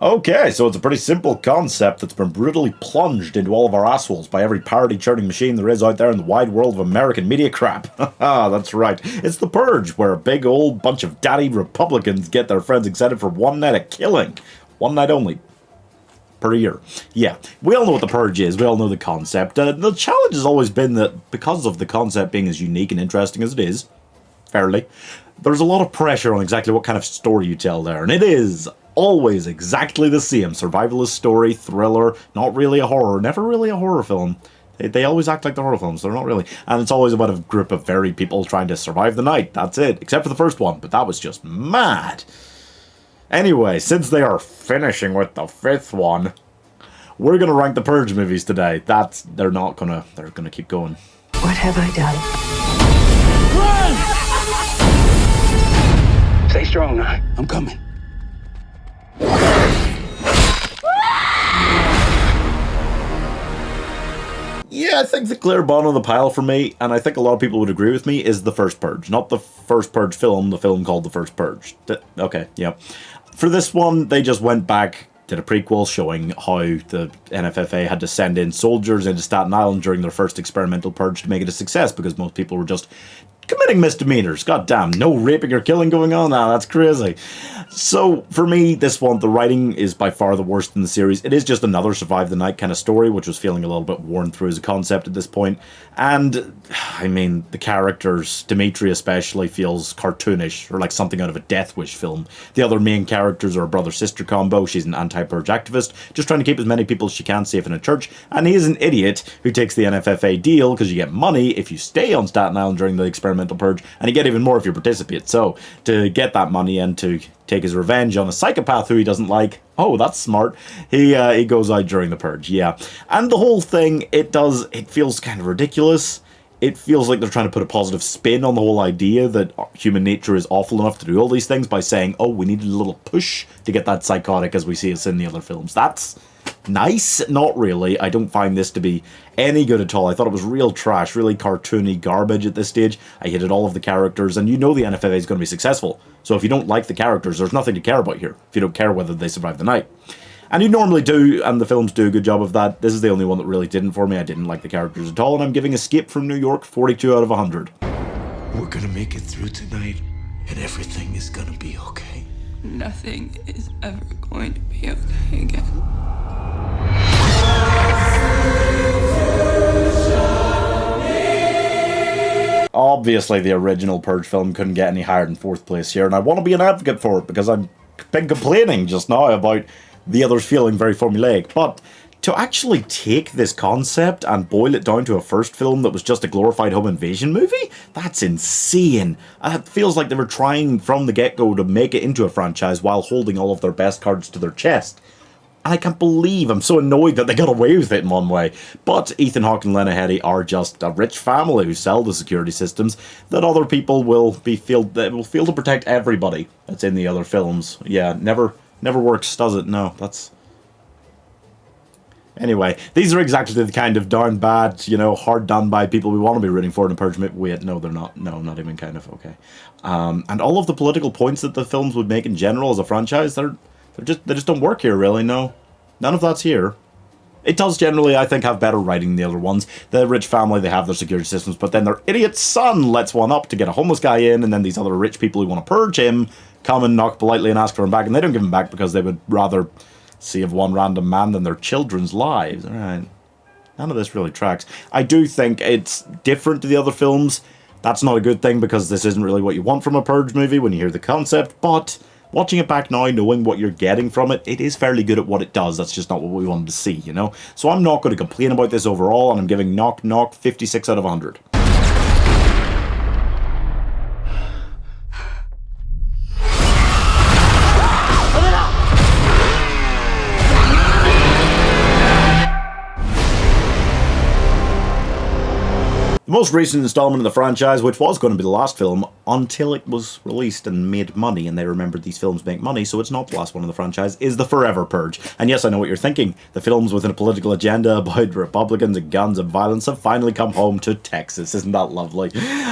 Okay, so it's a pretty simple concept that's been brutally plunged into all of our assholes by every parody-churning machine there is out there in the wide world of American media crap. Haha, that's right. It's the Purge, where a big old bunch of daddy Republicans get their friends excited for one night of killing. One night only. Per year. Yeah, we all know what the Purge is, we all know the concept. The challenge has always been that because of the concept being as unique and interesting as it is, fairly, there's a lot of pressure on exactly what kind of story you tell there, and it is always exactly the same. Survivalist story, thriller, not really a horror, never really a horror film. They always act like the horror films, they're not really. And it's always about a group of varied people trying to survive the night, that's it. Except for the first one, but that was just mad. Anyway, since they are finishing with the fifth one, we're gonna rank the Purge movies today. They're gonna keep going. What have I done? Run! Stay strong now. I'm coming. Yeah, I think the clear bottom of the pile for me, and I think a lot of people would agree with me, is the first Purge. Not the first Purge film, the film called The First Purge. Okay, yeah. For this one, they just went back, did a prequel showing how the NFFA had to send in soldiers into Staten Island during their first experimental purge to make it a success, because most people were just committing misdemeanors. God damn, no raping or killing going on now, that's crazy. So, for me, this one, the writing is by far the worst in the series. It is just another survive the night kind of story, which was feeling a little bit worn through as a concept at this point. And, I mean, the characters, Dimitri especially, feels cartoonish, or like something out of a Death Wish film. The other main characters are a brother-sister combo. She's an anti-purge activist, just trying to keep as many people as she can safe in a church. And he is an idiot who takes the NFFA deal, because you get money if you stay on Staten Island during the experimental purge, and you get even more if you participate. So, to get that money and to take his revenge on a psychopath who he doesn't like, oh, that's smart, he goes out during the purge, yeah. And the whole thing, it feels kind of ridiculous. It feels like they're trying to put a positive spin on the whole idea that human nature is awful enough to do all these things by saying, oh, we need a little push to get that psychotic as we see us in the other films. That's nice? Not really. I don't find this to be any good at all. I thought it was real trash, really cartoony garbage at this stage. I hated all of the characters, and you know the NFFA is going to be successful. So if you don't like the characters, there's nothing to care about here, if you don't care whether they survive the night. And you normally do, and the films do a good job of that. This is the only one that really didn't for me. I didn't like the characters at all, and I'm giving Escape from New York 42 out of 100. We're gonna make it through tonight, and everything is gonna be okay. Nothing is ever going to be okay again. Obviously, the original Purge film couldn't get any higher than 4th place here, and I want to be an advocate for it, because I've been complaining just now about the others feeling very formulaic. But to actually take this concept and boil it down to a first film that was just a glorified home invasion movie? That's insane. It feels like they were trying from the get-go to make it into a franchise while holding all of their best cards to their chest. And I can't believe, I'm so annoyed that they got away with it in one way. But Ethan Hawke and Lena Headey are just a rich family who sell the security systems that other people will feel to protect everybody that's in the other films. Yeah, never works, does it? No, that's... Anyway, these are exactly the kind of darn bad, hard done by people we want to be rooting for in a Purge movie. Wait, no, they're not. No, not even kind of, okay. And all of the political points that the films would make in general as a franchise, they just don't work here, really, no. None of that's here. It does generally, I think, have better writing than the other ones. The rich family, they have their security systems, but then their idiot son lets one up to get a homeless guy in, and then these other rich people who want to purge him come and knock politely and ask for him back, and they don't give him back because they would rather save one random man than their children's lives. Alright. None of this really tracks. I do think it's different to the other films. That's not a good thing, because this isn't really what you want from a Purge movie when you hear the concept, but watching it back now, knowing what you're getting from it, it is fairly good at what it does. That's just not what we wanted to see, So I'm not going to complain about this overall, and I'm giving Knock Knock 56 out of 100. The most recent installment of the franchise, which was going to be the last film until it was released and made money, and they remembered these films make money, so it's not the last one of the franchise, is the Forever Purge. And yes, I know what you're thinking. The films with a political agenda about Republicans and guns and violence have finally come home to Texas. Isn't that lovely?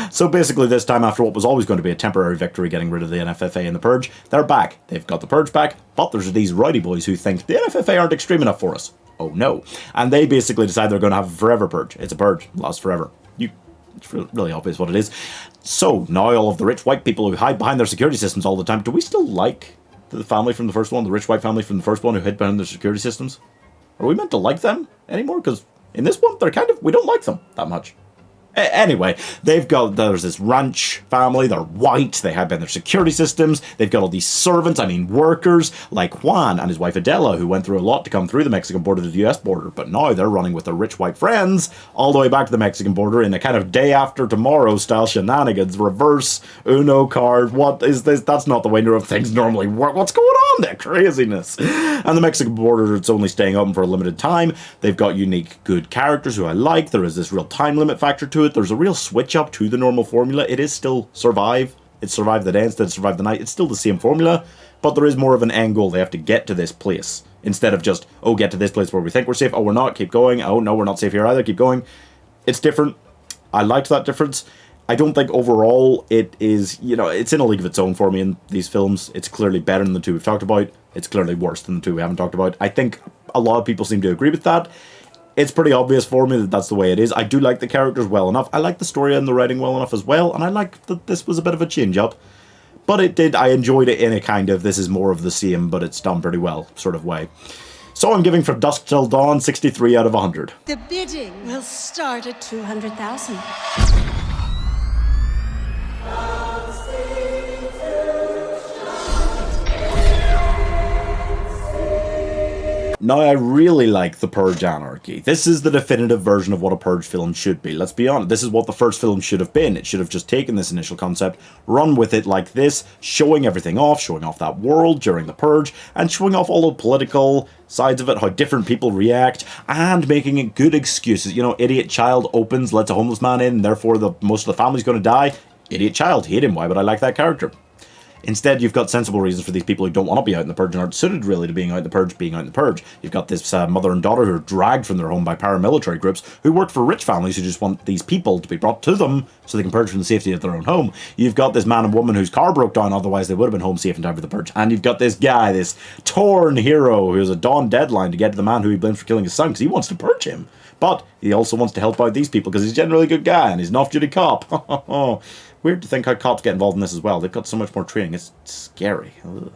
So basically this time, after what was always going to be a temporary victory getting rid of the NFFA and the Purge, they're back. They've got the Purge back, but there's these rowdy boys who think the NFFA aren't extreme enough for us. Oh no. And they basically decide they're going to have a forever purge. It's a purge. It lasts forever. It's really obvious what it is. So, now all of the rich white people who hide behind their security systems all the time, do we still like the family from the first one, the rich white family from the first one who hid behind their security systems? Are we meant to like them anymore? Because in this one, we don't like them that much. Anyway, there's this ranch family, they're white, they have been their security systems, they've got all these servants, workers, like Juan and his wife Adela, who went through a lot to come through the Mexican border to the US border, but now they're running with their rich white friends all the way back to the Mexican border in a kind of day after tomorrow style shenanigans, reverse Uno card, what is this? That's not the way things normally work. What's going on there? Craziness. And the Mexican border, it's only staying open for a limited time. They've got unique, good characters who I like. There is this real time limit factor to it. There's a real switch up to the normal formula. It is still survive. It's survive the day instead of survive the night. It's still the same formula, but there is more of an end goal. They have to get to this place instead of just, oh, get to this place where we think we're safe. Oh, we're not. Keep going. Oh, no, we're not safe here either. Keep going. It's different. I liked that difference. I don't think overall it is, it's in a league of its own for me in these films. It's clearly better than the two we've talked about. It's clearly worse than the two we haven't talked about. I think a lot of people seem to agree with that. It's pretty obvious for me that that's the way it is. I do like the characters well enough. I like the story and the writing well enough as well. And I like that this was a bit of a change-up. But I enjoyed it in a kind of, this is more of the same, but it's done pretty well sort of way. So I'm giving From Dusk Till Dawn 63 out of 100. The bidding will start at 200,000. Now, I really like the Purge anarchy. This is the definitive version of what a Purge film should be. Let's be honest, this is what the first film should have been. It should have just taken this initial concept, run with it like this, showing everything off, showing off that world during the Purge, and showing off all the political sides of it, how different people react, and making it good excuses. Idiot child opens, lets a homeless man in, and therefore most of the family's going to die. Idiot child, hate him, why would I like that character? Instead, you've got sensible reasons for these people who don't want to be out in the Purge and aren't suited really to being out in the Purge. You've got this mother and daughter who are dragged from their home by paramilitary groups who work for rich families who just want these people to be brought to them so they can purge from the safety of their own home. You've got this man and woman whose car broke down, otherwise they would have been home safe in time for the Purge. And you've got this guy, this torn hero who has a dawn deadline to get to the man who he blames for killing his son because he wants to purge him. But he also wants to help out these people because he's a generally good guy and he's an off-duty cop. Weird to think how cops get involved in this as well. They've got so much more training. It's scary. Ugh.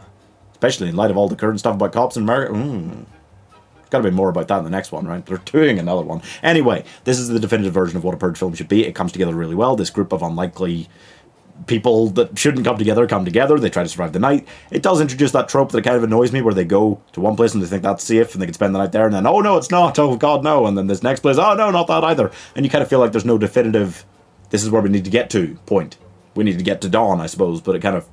Especially in light of all the current stuff about cops in America. Got to be more about that in the next one, right? They're doing another one. Anyway, this is the definitive version of what a Purge film should be. It comes together really well. This group of unlikely people that shouldn't come together. They try to survive the night. It does introduce that trope that kind of annoys me where they go to one place and they think that's safe and they can spend the night there and then, oh no, it's not. Oh God, no. And then this next place, oh no, not that either. And you kind of feel like there's no definitive, this is where we need to get to point. We need to get to dawn, I suppose, but it kind of,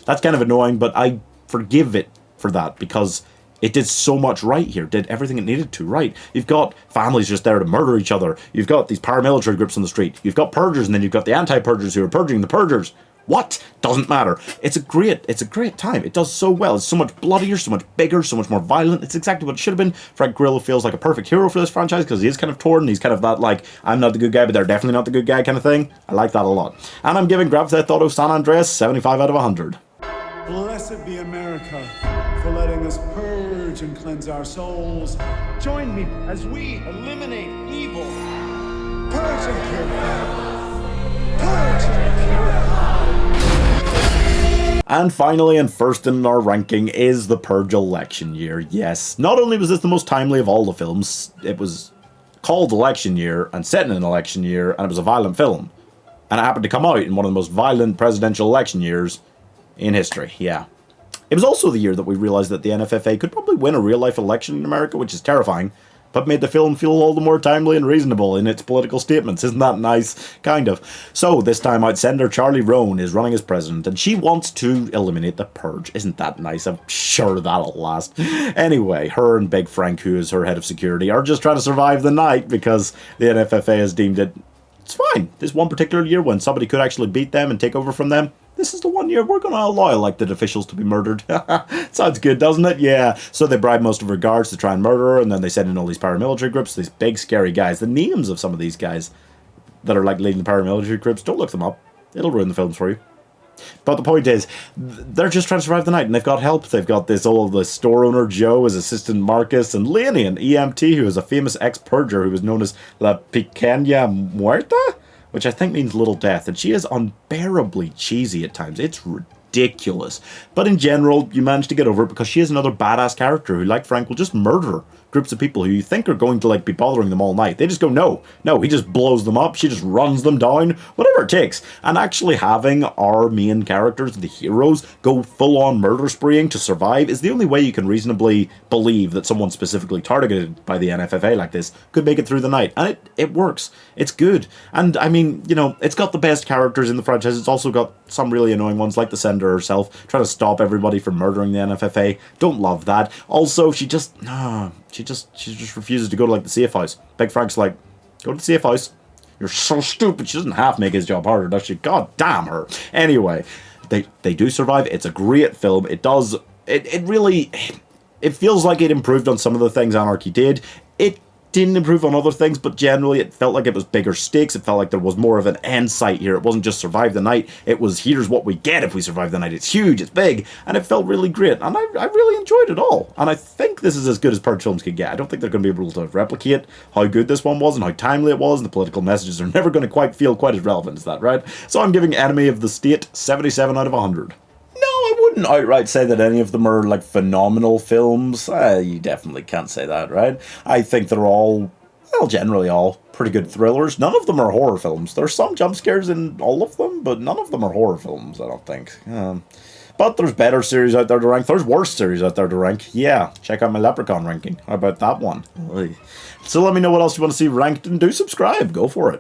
that's kind of annoying, but I forgive it for that because it did so much right here, did everything it needed to right. You've got families just there to murder each other. You've got these paramilitary groups on the street. You've got purgers, and then you've got the anti-purgers who are purging the purgers. What? Doesn't matter. It's a great time. It does so well. It's so much bloodier, so much bigger, so much more violent. It's exactly what it should have been. Frank Grillo feels like a perfect hero for this franchise because he is kind of torn. He's kind of that, like, I'm not the good guy, but they're definitely not the good guy kind of thing. I like that a lot. And I'm giving Grand Theft Auto San Andreas 75 out of 100. Blessed be America for letting us purge and cleanse our souls. Join me as we eliminate evil. Purge and purify. Purge and purify. And finally, and first in our ranking, is the Purge election year. Yes, not only was this the most timely of all the films, it was called election year and set in an election year, and it was a violent film. And it happened to come out in one of the most violent presidential election years in history, yeah. It was also the year that we realized that the NFFA could probably win a real-life election in America, which is terrifying, but made the film feel all the more timely and reasonable in its political statements. Isn't that nice? Kind of. So, this time out, Senator Charlie Roan is running as president, and she wants to eliminate the Purge. Isn't that nice? I'm sure that'll last. Anyway, her and Big Frank, who is her head of security, are just trying to survive the night because the NFFA has deemed it It's fine. This one particular year when somebody could actually beat them and take over from them, this is the one year we're going to allow elected officials to be murdered. Sounds good, doesn't it? Yeah. So they bribe most of her guards to try and murder her, and then they send in all these paramilitary groups, these big scary guys. The names of some of these guys that are like leading the paramilitary groups, don't look them up. It'll ruin the films for you. But the point is, they're just trying to survive the night, and they've got help. They've got the store owner, Joe, his assistant, Marcus, and Lainey, an EMT, who is a famous ex-purger who was known as La Pequeña Muerta, which I think means Little Death, and she is unbearably cheesy at times. It's ridiculous. But in general, you manage to get over it because she is another badass character who, like Frank, will just murder groups of people who you think are going to be bothering them all night. They just go, no, he just blows them up, she just runs them down, whatever it takes. And actually having our main characters, the heroes, go full-on murder spreeing to survive is the only way you can reasonably believe that someone specifically targeted by the NFFA like this could make it through the night. And it works. It's good. And I mean, it's got the best characters in the franchise. It's also got some really annoying ones like the Sender herself, trying to stop everybody from murdering the NFFA. Don't love that. Also, she just refuses to go to the safe house. Big Frank's like, go to the safe house. You're so stupid. She doesn't half make his job harder, does she? God damn her. Anyway, they do survive. It's a great film. It really feels like it improved on some of the things Anarchy did. It didn't improve on other things, but generally it felt like it was bigger stakes. It felt like there was more of an end sight here. It wasn't just survive the night. It was, here's what we get if we survive the night. It's huge, it's big, and it felt really great. And I really enjoyed it all. And I think this is as good as Purge films could get. I don't think they're going to be able to replicate how good this one was and how timely it was, and the political messages are never going to feel quite as relevant as that, right? So I'm giving Enemy of the State 77 out of 100. I wouldn't outright say that any of them are phenomenal films. You definitely can't say that, right? I think they're all, generally all pretty good thrillers. None of them are horror films. There's some jump scares in all of them, but none of them are horror films, I don't think. But there's better series out there to rank. There's worse series out there to rank. Yeah, check out my Leprechaun ranking. How about that one? So let me know what else you want to see ranked, and do subscribe. Go for it.